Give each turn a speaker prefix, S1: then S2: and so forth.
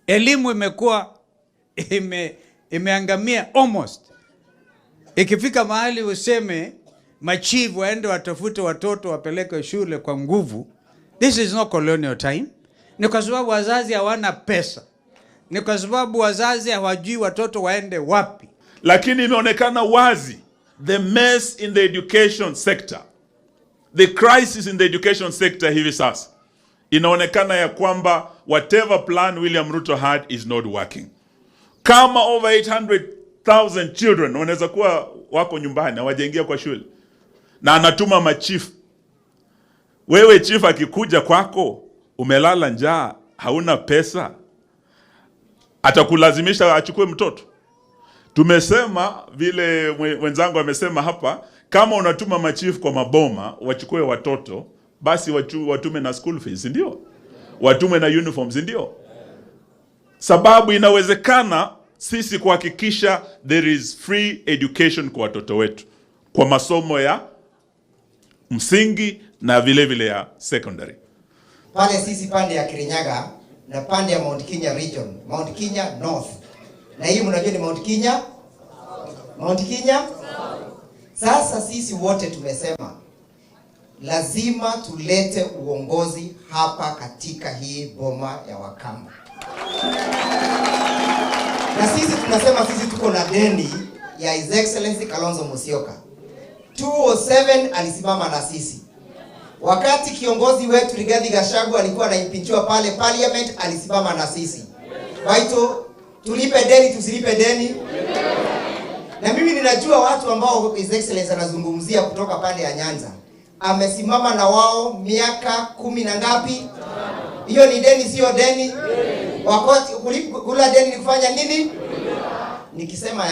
S1: elimu imekuwa imeangamia almost. Ikifika mahali useme machivu waende watafute watoto wapeleke shule kwa nguvu, this is not colonial time. Ni kwa sababu wazazi hawana pesa. Ni kwa sababu wazazi hawajui watoto waende wapi.
S2: Lakini imeonekana wazi the mess in the education sector, the crisis in the education sector hivi sasa, inaonekana ya kwamba whatever plan William Ruto had is not working. Kama over 800,000 children wanaweza kuwa wako nyumbani hawajaingia kwa shule, na anatuma machifu. Wewe chief akikuja kwako umelala njaa, hauna pesa, atakulazimisha achukue mtoto? Tumesema vile wenzangu amesema hapa, kama unatuma machifu kwa maboma wachukue watoto, basi watume na school fees, ndio? Watume na uniforms, ndio? Sababu inawezekana sisi kuhakikisha there is free education kwa watoto wetu, kwa masomo ya msingi na vile vile ya secondary.
S3: Pale sisi pande ya Kirinyaga na pande ya Mount Kenya region, Mount Kenya North. Na hii mnajua ni Mount Kenya? Mount Kenya? Sasa sisi wote tumesema lazima tulete uongozi hapa katika hii boma ya Wakamba. Na sisi tunasema sisi tuko na deni ya His Excellency Kalonzo Musyoka. 2007 alisimama na sisi. Wakati kiongozi wetu Rigathi Gachagua alikuwa anaimpichwa pale parliament, alisimama na sisi. Waito, tulipe deni tusilipe deni? Na mimi ninajua watu ambao His Excellency anazungumzia kutoka pande ya Nyanza. Amesimama na wao miaka 10 na ngapi? Hiyo ni deni, sio deni? Wakati kula deni ni kufanya nini? Nikisema